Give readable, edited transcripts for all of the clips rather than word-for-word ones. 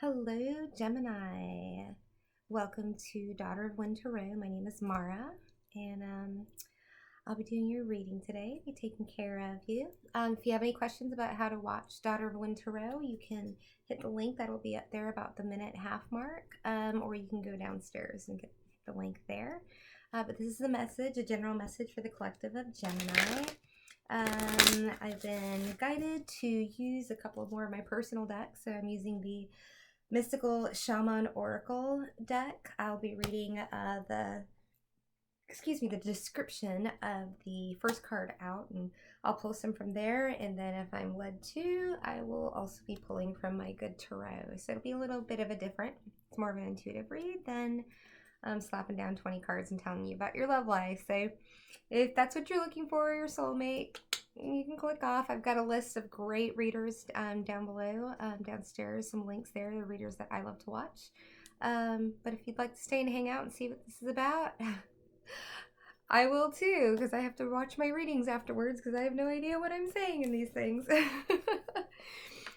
Hello, Gemini. Welcome to Daughter of Wind Tarot. My name is Mara, and I'll be doing your reading today, be taking care of you. If you have any questions about how to watch Daughter of Wind Tarot, you can hit the link that'll be up there about the minute half mark, or you can go downstairs and get the link there. But this is a message, a general message for the collective of Gemini. I've been guided to use a couple more of my personal decks, so I'm using the Mystical Shaman Oracle deck. I'll be reading the description of the first card out, and I'll pull some from there, and then if I'm led to, I will also be pulling from my good tarot. So it'll be a little bit of a different, it's more of an intuitive read than slapping down 20 cards and telling you about your love life. So if that's what you're looking for, your soulmate, you can click off. I've got a list of great readers down below, downstairs, some links there, the readers that I love to watch. But if you'd like to stay and hang out and see what this is about, I will too, because I have to watch my readings afterwards because I have no idea what I'm saying in these things.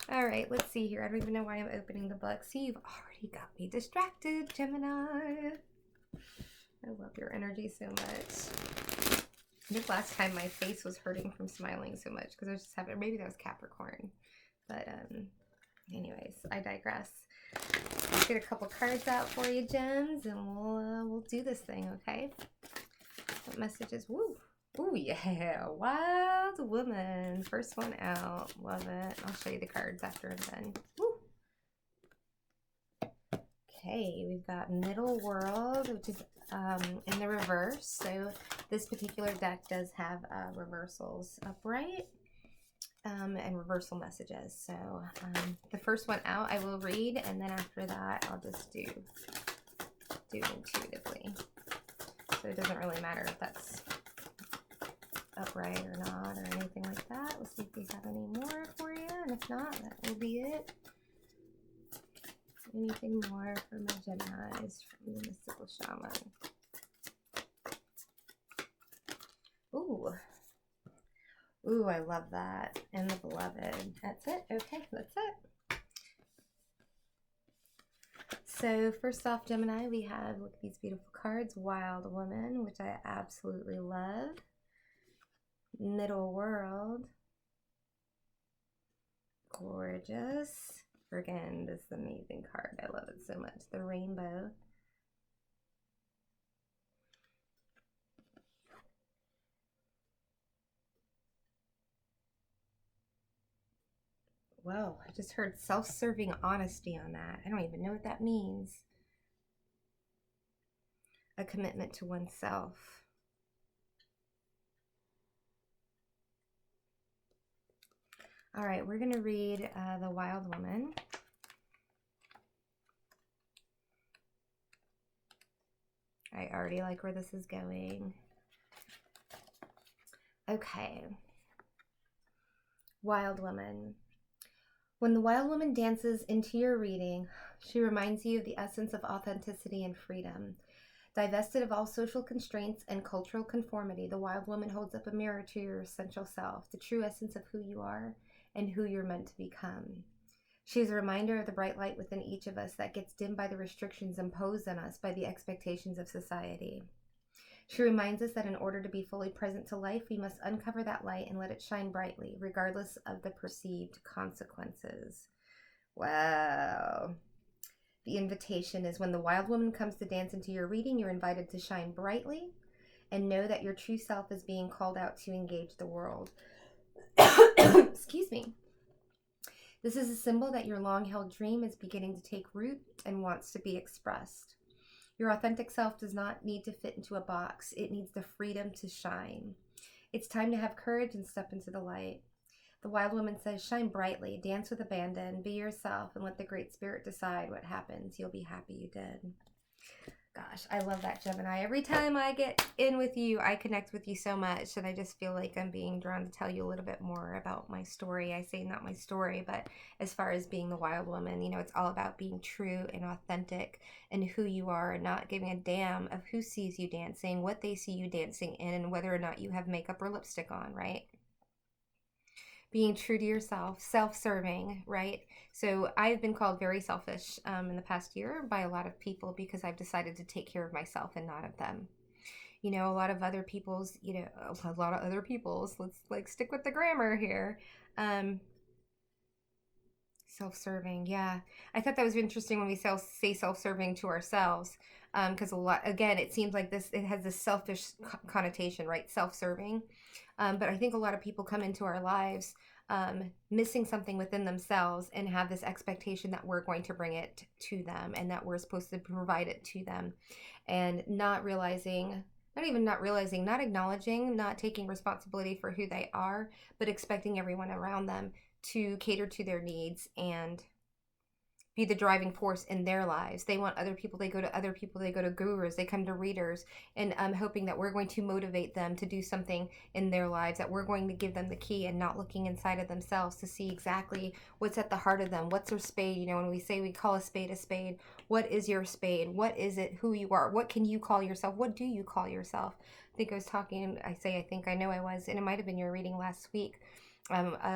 All right, let's see here. I don't even know why I'm opening the book. See, you've already got me distracted, Gemini. I love your energy so much. I think last time my face was hurting from smiling so much because I was just having, maybe that was Capricorn. But anyways, I digress. Let's get a couple cards out for you, Gems, and we'll do this thing, okay? What messages? Woo! Ooh, yeah, Wild Woman. First one out. Love it. I'll show you the cards after I'm done. Woo! Okay, we've got Middle World, which is in the reverse. So this particular deck does have reversals upright and reversal messages. So the first one out I will read, and then after that I'll just do intuitively. So it doesn't really matter if that's upright or not or anything like that. We'll see if we have any more for you, and if not, that will be it. Anything more for my Geminis from the Mystical Shaman? Ooh. Ooh, I love that. And the Beloved. That's it? Okay, that's it. So first off, Gemini, we have, look at these beautiful cards. Wild Woman, which I absolutely love. Middle World. Gorgeous. Again, this is an amazing card. I love it so much. The Rainbow. Whoa, I just heard self-serving honesty on that. I don't even know what that means. A commitment to oneself. All right, we're going to read the Wild Woman. I already like where this is going. Okay. Wild Woman. When the Wild Woman dances into your reading, she reminds you of the essence of authenticity and freedom. Divested of all social constraints and cultural conformity, the Wild Woman holds up a mirror to your essential self, the true essence of who you are and who you're meant to become. She is a reminder of the bright light within each of us that gets dimmed by the restrictions imposed on us by the expectations of society. She reminds us that in order to be fully present to life, we must uncover that light and let it shine brightly, regardless of the perceived consequences. Wow. The invitation is when the Wild Woman comes to dance into your reading, you're invited to shine brightly and know that your true self is being called out to engage the world. Excuse me. This is a symbol that your long-held dream is beginning to take root and wants to be expressed. Your authentic self does not need to fit into a box. It needs the freedom to shine. It's time to have courage and step into the light. The Wild Woman says, shine brightly, dance with abandon, be yourself, and let the Great Spirit decide what happens. You'll be happy you did. Gosh, I love that, Gemini. Every time I get in with you, I connect with you so much, and I just feel like I'm being drawn to tell you a little bit more about my story. I say not my story, but as far as being the Wild Woman, you know, it's all about being true and authentic and who you are and not giving a damn of who sees you dancing, what they see you dancing in, and whether or not you have makeup or lipstick on, right? being true to yourself, self-serving, right? So I've been called very selfish in the past year by a lot of people because I've decided to take care of myself and not of them. You know, a lot of other people's, let's like stick with the grammar here. Self-serving, yeah. I thought that was interesting when we say self-serving to ourselves, because a lot, again, it seems like it has this selfish connotation, right? Self-serving. But I think a lot of people come into our lives missing something within themselves and have this expectation that we're going to bring it to them and that we're supposed to provide it to them, and not realizing, not acknowledging, not taking responsibility for who they are, but expecting everyone around them to cater to their needs and be the driving force in their lives. They want other people, they go to other people, they go to gurus, they come to readers, and hoping that we're going to motivate them to do something in their lives, that we're going to give them the key, and not looking inside of themselves to see exactly what's at the heart of them. What's their spade? You know, when we say we call a spade, what is your spade? What is it? Who you are? What can you call yourself? What do you call yourself? I think I was talking, I know I was, and it might have been your reading last week.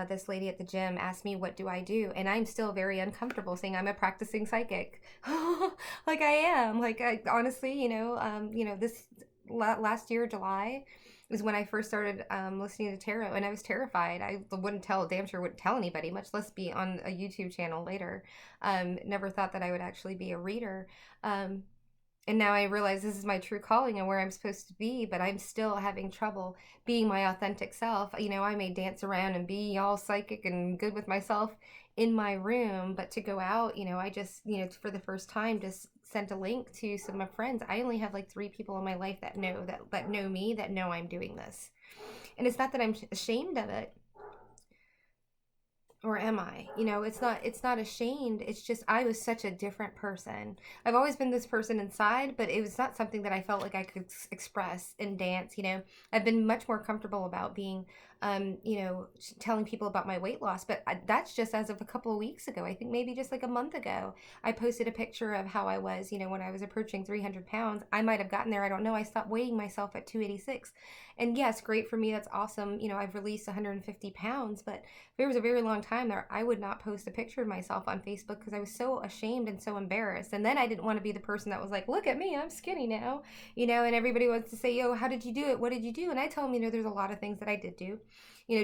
This lady at the gym asked me, what do I do? And I'm still very uncomfortable saying I'm a practicing psychic. Like I am. Like, honestly, this last year, July, was when I first started listening to tarot, and I was terrified. I wouldn't tell anybody, much less be on a YouTube channel later. Never thought that I would actually be a reader. And now I realize this is my true calling and where I'm supposed to be, but I'm still having trouble being my authentic self. You know, I may dance around and be all psychic and good with myself in my room, but to go out, I just, for the first time, just sent a link to some of my friends. I only have like 3 people in my life that know me, that know I'm doing this. And it's not that I'm ashamed of it. Or am I? It's not ashamed. It's just I was such a different person. I've always been this person inside, but it was not something that I felt like I could express in dance. I've been much more comfortable about being, telling people about my weight loss, but that's just as of a couple of weeks ago. I think maybe just like a month ago, I posted a picture of how I was, when I was approaching 300 pounds. I might have gotten there. I don't know. I stopped weighing myself at 286. And yes, great for me. That's awesome. I've released 150 pounds, but there was a very long time there I would not post a picture of myself on Facebook because I was so ashamed and so embarrassed. And then I didn't want to be the person that was like, look at me, I'm skinny now, and everybody wants to say, yo, how did you do it? What did you do? And I tell them, there's a lot of things that I did do,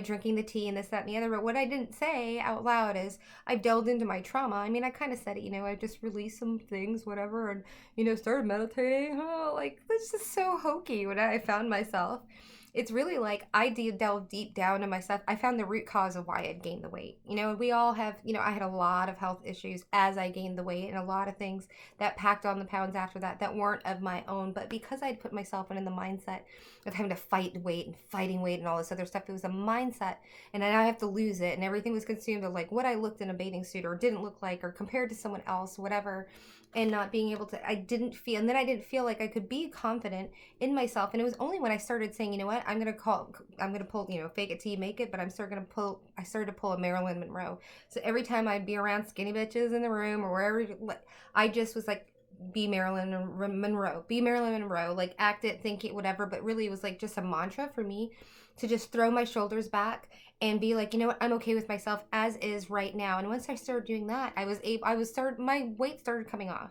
drinking the tea and this, that, and the other. But what I didn't say out loud is I've delved into my trauma. I mean, I kind of said it, I just released some things, whatever, and, started meditating. Oh, like, that's just so hokey when I found myself. It's really like I delved deep down in myself. I found the root cause of why I'd gained the weight. We all have, I had a lot of health issues as I gained the weight, and a lot of things that packed on the pounds after that weren't of my own. But because I'd put myself in the mindset of having to fight weight and fighting weight and all this other stuff, it was a mindset, and then I have to lose it, and everything was consumed of like what I looked in a bathing suit or didn't look like or compared to someone else, whatever. And not being able to, I didn't feel like I could be confident in myself. And it was only when I started saying, you know what, I'm going to pull, fake it till you make it, but I started to pull a Marilyn Monroe. So every time I'd be around skinny bitches in the room or wherever, I just was like, be Marilyn Monroe, like act it, think it, whatever. But really it was like just a mantra for me to just throw my shoulders back and be like, you know what, I'm okay with myself as is right now. And once I started doing that, my weight started coming off.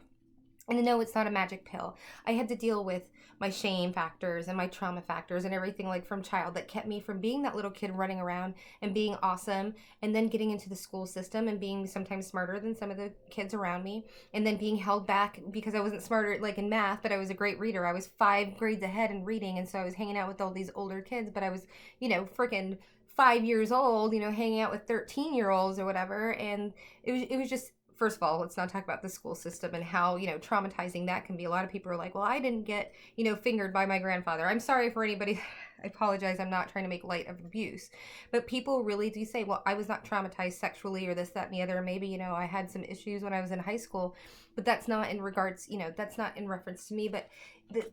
And no, it's not a magic pill. I had to deal with my shame factors and my trauma factors and everything like from child that kept me from being that little kid running around and being awesome, and then getting into the school system and being sometimes smarter than some of the kids around me, and then being held back because I wasn't smarter like in math, but I was a great reader. I was 5 grades ahead in reading, and so I was hanging out with all these older kids, but I was, freaking 5 years old, hanging out with 13-year-olds or whatever. And it was just, first of all, let's not talk about the school system and how, traumatizing that can be. A lot of people are like, well, I didn't get, fingered by my grandfather. I'm sorry for anybody. I apologize. I'm not trying to make light of abuse. But people really do say, well, I was not traumatized sexually or this, that, and the other. Maybe, I had some issues when I was in high school. But that's not in regards, that's not in reference to me. But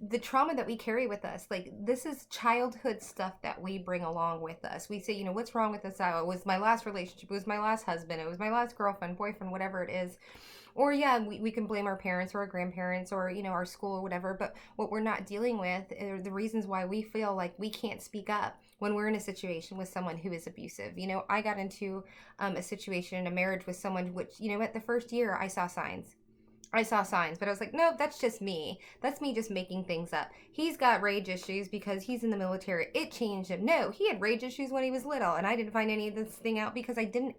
the trauma that we carry with us, like, this is childhood stuff that we bring along with us. We say, what's wrong with this? It was my last relationship. It was my last husband. It was my last girlfriend, boyfriend, whatever it is. Or yeah, we can blame our parents or our grandparents or, you know, our school or whatever, but what we're not dealing with are the reasons why we feel like we can't speak up when we're in a situation with someone who is abusive. You know, I got into a situation in a marriage with someone which, you know, at the first year I saw signs. But I was like, no, that's just me. That's me just making things up. He's got rage issues because he's in the military. It changed him. No, he had rage issues when he was little, and I didn't find any of this thing out because I didn't,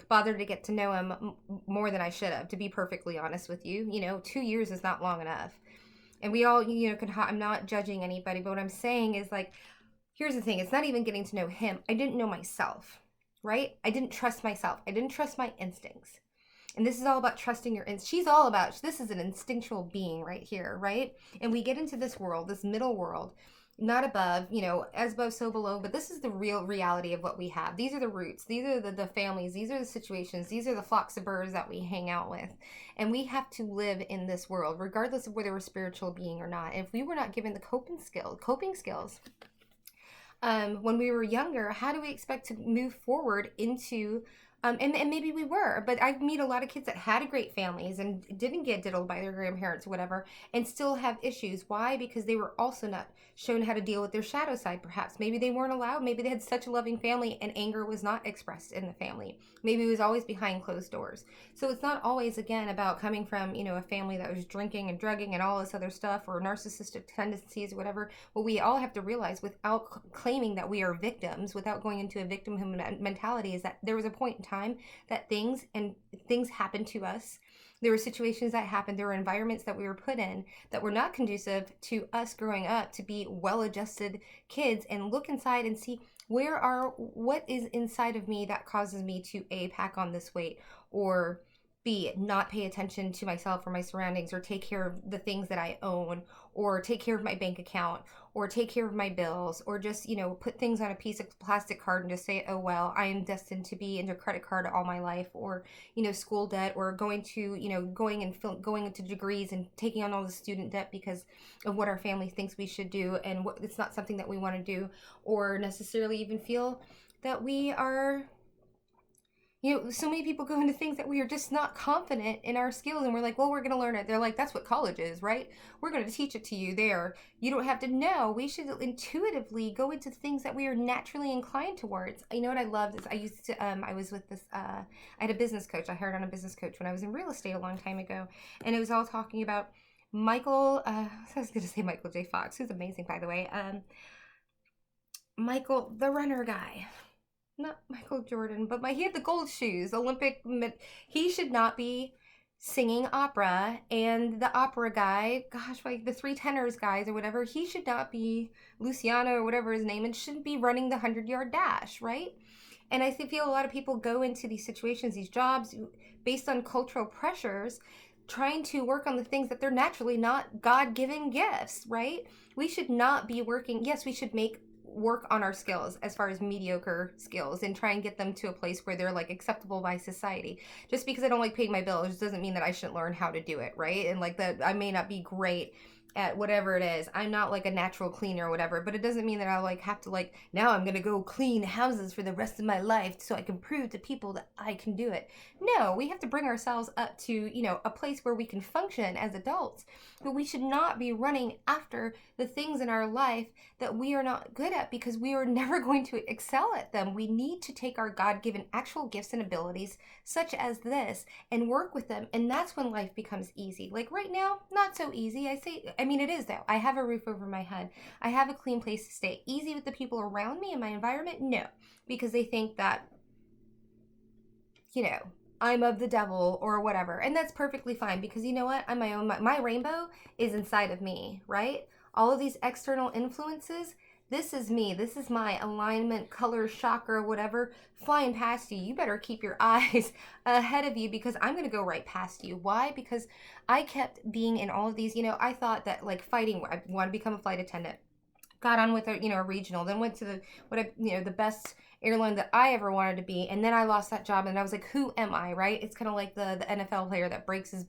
bother to get to know him more than I should have, to be perfectly honest with you. You know, 2 years is not long enough. And we all, you know, I'm not judging anybody, but what I'm saying is, like, here's the thing. It's not even getting to know him. I didn't know myself, right? I didn't trust myself. I didn't trust my instincts. And this is all about trusting your instincts. She's all about, this is an instinctual being right here, right? And we get into this world, this middle world, not above, you know, as above, so below, but this is the real reality of what we have. These are the roots. These are the families. These are the situations. These are the flocks of birds that we hang out with. And we have to live in this world, regardless of whether we're a spiritual being or not. And if we were not given the coping skills, when we were younger, how do we expect to move forward into and maybe we were, but I meet a lot of kids that had great families and didn't get diddled by their grandparents or whatever, and still have issues. Why? Because they were also not shown how to deal with their shadow side, perhaps. Maybe they weren't allowed. Maybe they had such a loving family and anger was not expressed in the family. Maybe it was always behind closed doors. So it's not always, again, about coming from, you know, a family that was drinking and drugging and all this other stuff, or narcissistic tendencies or whatever. What we all have to realize, without claiming that we are victims, without going into a victim mentality, is that there was a point in time that things happened to us. There were situations that happened. There were environments that we were put in that were not conducive to us growing up to be well-adjusted kids, and look inside and see what is inside of me that causes me to A, pack on this weight, or B, not pay attention to myself or my surroundings, or take care of the things that I own, or take care of my bank account, or take care of my bills, or just, you know, put things on a piece of plastic card and just say, oh, well, I am destined to be into credit card all my life, or, you know, school debt, or going into degrees and taking on all the student debt because of what our family thinks we should do, and it's not something that we want to do, or necessarily even feel that we are. You know, so many people go into things that we are just not confident in our skills, and we're like, well, we're going to learn it. They're like, that's what college is, right? We're going to teach it to you there. You don't have to know. We should intuitively go into things that we are naturally inclined towards. You know what I loved is I was with this, I had a business coach. I hired on a business coach when I was in real estate a long time ago, and it was all talking about Michael, I was going to say Michael J. Fox, who's amazing, by the way. Michael, the runner guy. Not Michael Jordan, but he had the gold shoes, Olympic. He should not be singing opera, and the opera guy, gosh, like the three tenors guys or whatever, he should not be Luciano or whatever his name, and shouldn't be running the 100-yard dash, right? And I feel a lot of people go into these situations, these jobs, based on cultural pressures, trying to work on the things that they're naturally not God-given gifts, right? We should not be working. Yes, we should work on our skills as far as mediocre skills and try and get them to a place where they're like acceptable by society. Just because I don't like paying my bills doesn't mean that I shouldn't learn how to do it, right? And like that, I may not be great at whatever it is. I'm not like a natural cleaner or whatever, but it doesn't mean that I like have to like, now I'm gonna go clean houses for the rest of my life so I can prove to people that I can do it. No, we have to bring ourselves up to, you know, a place where we can function as adults, but we should not be running after the things in our life that we are not good at, because we are never going to excel at them. We need to take our God-given actual gifts and abilities such as this and work with them, and that's when life becomes easy. Like right now, not so easy. I mean, it is though. I have a roof over my head. I have a clean place to stay. Easy with the people around me and my environment? No, because they think that, you know, I'm of the devil or whatever. And that's perfectly fine, because you know what? I'm my own, my rainbow is inside of me, right? All of these external influences, this is me. This is my alignment, color, chakra, whatever, flying past you. You better keep your eyes ahead of you, because I'm going to go right past you. Why? Because I kept being in all of these, you know, I thought that like fighting, I want to become a flight attendant. Got on with a, you know, a regional, then went to the best airline that I ever wanted to be. And then I lost that job, and I was like, who am I, right? It's kind of like the NFL player that breaks his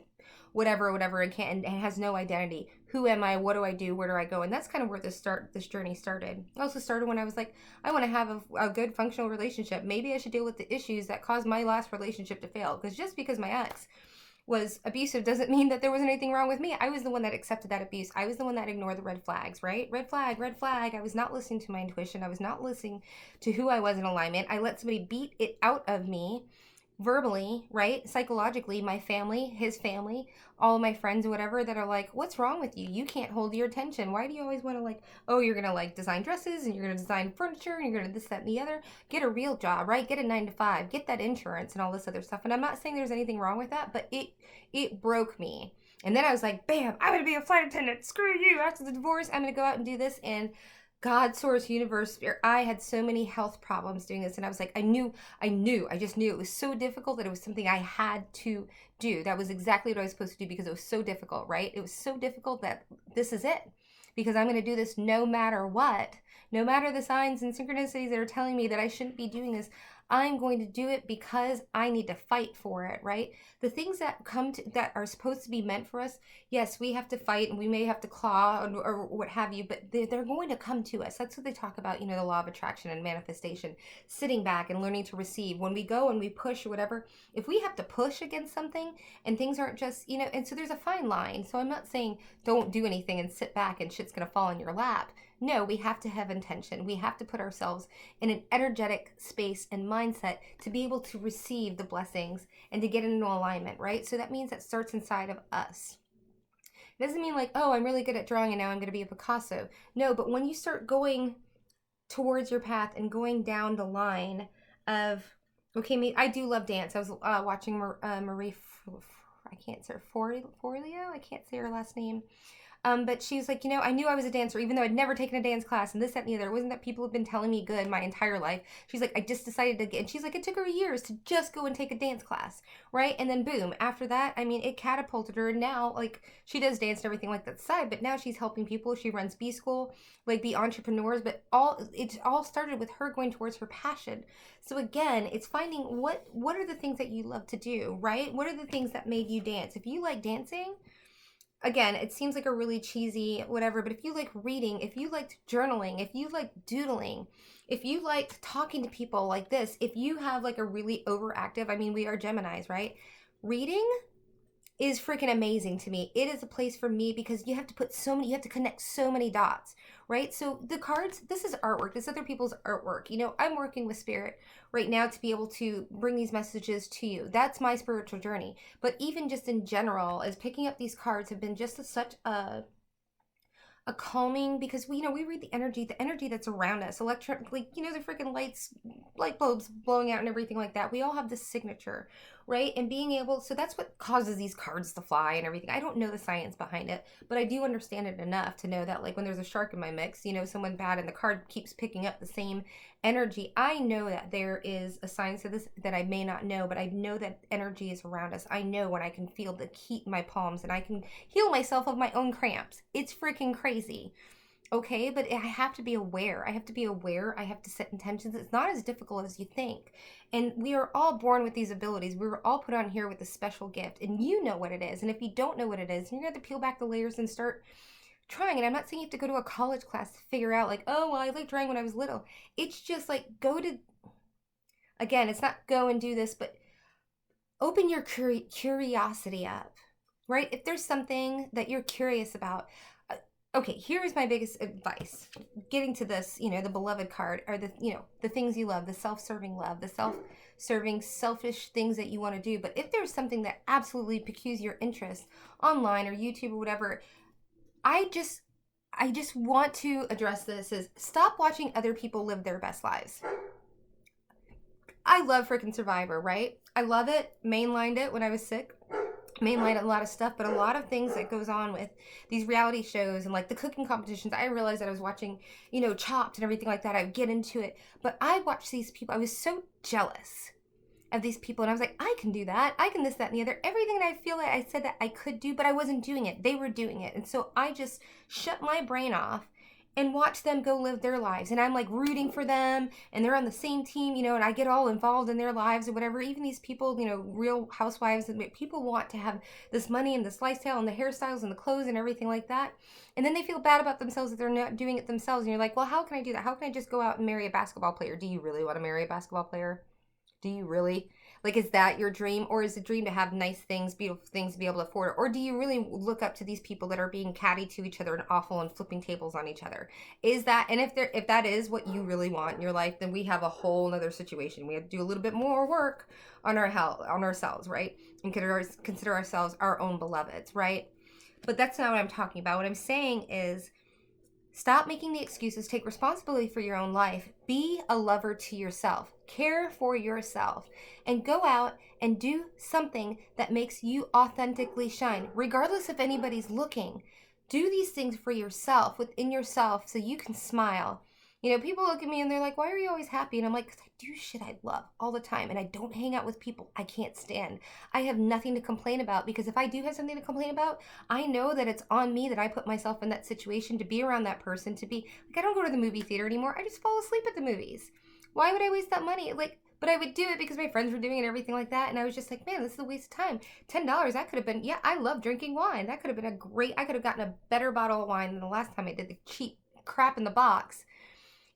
whatever and can't, and has no identity. Who am I? What do I do? Where do I go? And that's kind of where this journey started. It also started when I was like, I want to have a good functional relationship. Maybe I should deal with the issues that caused my last relationship to fail. Because just because my ex was abusive doesn't mean that there was anything wrong with me. I was the one that accepted that abuse. I was the one that ignored the red flags, right? Red flag, red flag. I was not listening to my intuition. I was not listening to who I was in alignment. I let somebody beat it out of me verbally, right? Psychologically, my family, his family, all of my friends or whatever that are like, what's wrong with you? You can't hold your attention. Why do you always want to like, oh, you're going to like design dresses and you're going to design furniture and you're going to this, that, and the other. Get a real job, right? Get a 9-to-5, get that insurance and all this other stuff. And I'm not saying there's anything wrong with that, but it broke me. And then I was like, bam, I'm going to be a flight attendant. Screw you. After the divorce, I'm going to go out and do this. And God, source, universe, spirit, I had so many health problems doing this. And I was like, I just knew it was so difficult that it was something I had to do. That was exactly what I was supposed to do because it was so difficult, right? It was so difficult that this is it. Because I'm going to do this no matter what. No matter the signs and synchronicities that are telling me that I shouldn't be doing this, I'm going to do it because I need to fight for it, right? The things that that are supposed to be meant for us, yes, we have to fight and we may have to claw or what have you, but they're going to come to us. That's what they talk about, the law of attraction and manifestation, sitting back and learning to receive. When we go and we push or whatever, if we have to push against something and things aren't just, and so there's a fine line. So I'm not saying don't do anything and sit back and shit's going to fall in your lap. No, we have to have intention. We have to put ourselves in an energetic space and mindset to be able to receive the blessings and to get into alignment, right? So that means that starts inside of us. It doesn't mean like, oh, I'm really good at drawing and now I'm going to be a Picasso. No, but when you start going towards your path and going down the line of, okay, I do love dance. I was watching Marie, I can't say her, Forleo? I can't say her last name. But she's like, I knew I was a dancer, even though I'd never taken a dance class and this, that, and the other. It wasn't that people have been telling me good my entire life. She's like, I just decided to get, and she's like, it took her years to just go and take a dance class, right? And then boom, after that, it catapulted her. And now, like, she does dance and everything like that side, but now she's helping people. She runs B School, like the entrepreneurs, but it all started with her going towards her passion. So again, it's finding what are the things that you love to do, right? What are the things that made you dance? If you like dancing, again, it seems like a really cheesy whatever, but if you like reading, if you liked journaling, if you like doodling, if you like talking to people like this, if you have like a really overactive, we are Geminis, right? Reading is freaking amazing to me. It is a place for me because you have to connect so many dots, right? So the cards, this is artwork. This is other people's artwork. I'm working with spirit right now to be able to bring these messages to you. That's my spiritual journey. But even just in general, as picking up these cards have been just such a calming, because we read the energy that's around us, electrically, the freaking light bulbs blowing out and everything like that. We all have this signature, right? And being able, so that's what causes these cards to fly and everything. I don't know the science behind it, but I do understand it enough to know that, like, when there's a shark in my mix, someone bad and the card keeps picking up the same energy. I know that there is a science to this that I may not know, but I know that energy is around us. I know when I can feel the heat in my palms and I can heal myself of my own cramps. It's freaking crazy. Okay, but I have to be aware. I have to set intentions. It's not as difficult as you think. And we are all born with these abilities. We were all put on here with a special gift, and you know what it is. And if you don't know what it is, you're going to have to peel back the layers and start trying. And I'm not saying you have to go to a college class to figure out, like, oh, well, I liked drawing when I was little. It's just like, again, it's not go and do this, but open your curiosity up, right? If there's something that you're curious about, okay, here's my biggest advice. Getting to this, the beloved card, or the things you love, the self-serving love, the self-serving, selfish things that you want to do. But if there's something that absolutely piques your interest online or YouTube or whatever, I just want to address this is stop watching other people live their best lives. I love freaking Survivor, right? I love it. Mainlined it when I was sick. Mainline a lot of stuff, but a lot of things that goes on with these reality shows and like the cooking competitions. I realized that I was watching, Chopped and everything like that. I would get into it, but I watched these people. I was so jealous of these people, and I was like, I can do that. I can this, that, and the other. Everything that I feel like I said that I could do, but I wasn't doing it. They were doing it, and so I just shut my brain off and watch them go live their lives. And I'm like rooting for them, and they're on the same team, and I get all involved in their lives or whatever. Even these people, real housewives, and people want to have this money and this lifestyle and the hairstyles and the clothes and everything like that. And then they feel bad about themselves that they're not doing it themselves. And you're like, well, how can I do that? How can I just go out and marry a basketball player? Do you really want to marry a basketball player? Do you really? Like, is that your dream? Or is the dream to have nice things, beautiful things, to be able to afford it? Or do you really look up to these people that are being catty to each other and awful and flipping tables on each other? Is that, and if that is what you really want in your life, then we have a whole other situation. We have to do a little bit more work on our health, on ourselves, right? And consider ourselves our own beloveds, right? But that's not what I'm talking about. What I'm saying is, stop making the excuses. Take responsibility for your own life. Be a lover to yourself. Care for yourself. And go out and do something that makes you authentically shine, regardless if anybody's looking. Do these things for yourself, within yourself, so you can smile. You know, people look at me and they're like, why are you always happy? And I'm like, because I do shit I love all the time. And I don't hang out with people I can't stand. I have nothing to complain about, because if I do have something to complain about, I know that it's on me, that I put myself in that situation to be around that person, to be, like, I don't go to the movie theater anymore. I just fall asleep at the movies. Why would I waste that money? Like, but I would do it because my friends were doing it and everything like that. And I was just like, man, this is a waste of time. $10, that could have been, yeah, I love drinking wine. That could have been I could have gotten a better bottle of wine than the last time I did the cheap crap in the box.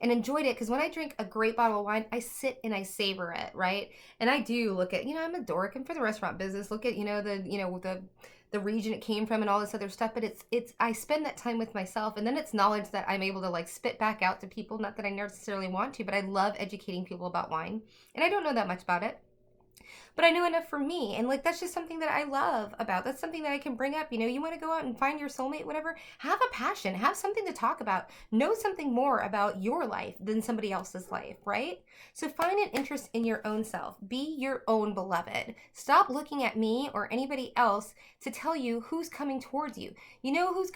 And enjoyed it, because when I drink a great bottle of wine, I sit and I savor it, right? And I do look at, I'm a dork, and for the restaurant business, look at, the region it came from and all this other stuff. But it's I spend that time with myself, and then it's knowledge that I'm able to, like, spit back out to people. Not that I necessarily want to, but I love educating people about wine, and I don't know that much about it, but I know enough for me. And, like, that's just something that I love about. That's something that I can bring up. You want to go out and find your soulmate, whatever. Have a passion. Have something to talk about. Know something more about your life than somebody else's life, right? So find an interest in your own self. Be your own beloved. Stop looking at me or anybody else to tell you who's coming towards you. You know who's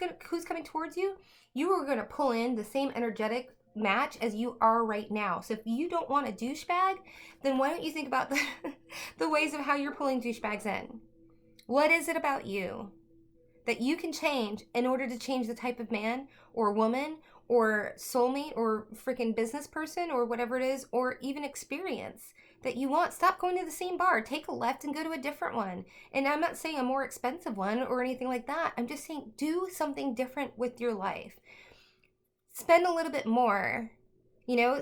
coming towards you? You are going to pull in the same energetic match as you are right now. So if you don't want a douchebag, then why don't you think about the ways of how you're pulling douchebags in? What is it about you that you can change in order to change the type of man or woman or soulmate or freaking business person or whatever it is, or even experience that you want? Stop going to the same bar. Take a left and go to a different one. And I'm not saying a more expensive one or anything like that. I'm just saying, do something different with your life. Spend a little bit more,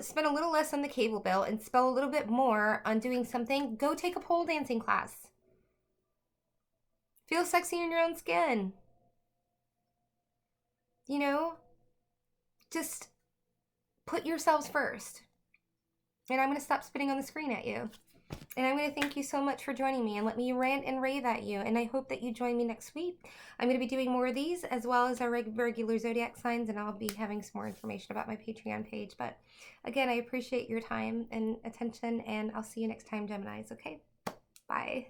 spend a little less on the cable bill and spend a little bit more on doing something. Go take a pole dancing class. Feel sexy in your own skin. Just put yourselves first. And I'm going to stop spitting on the screen at you. And I'm going to thank you so much for joining me and let me rant and rave at you. And I hope that you join me next week. I'm going to be doing more of these, as well as our regular zodiac signs, and I'll be having some more information about my Patreon page. But again, I appreciate your time and attention, and I'll see you next time, Geminis, okay? Bye.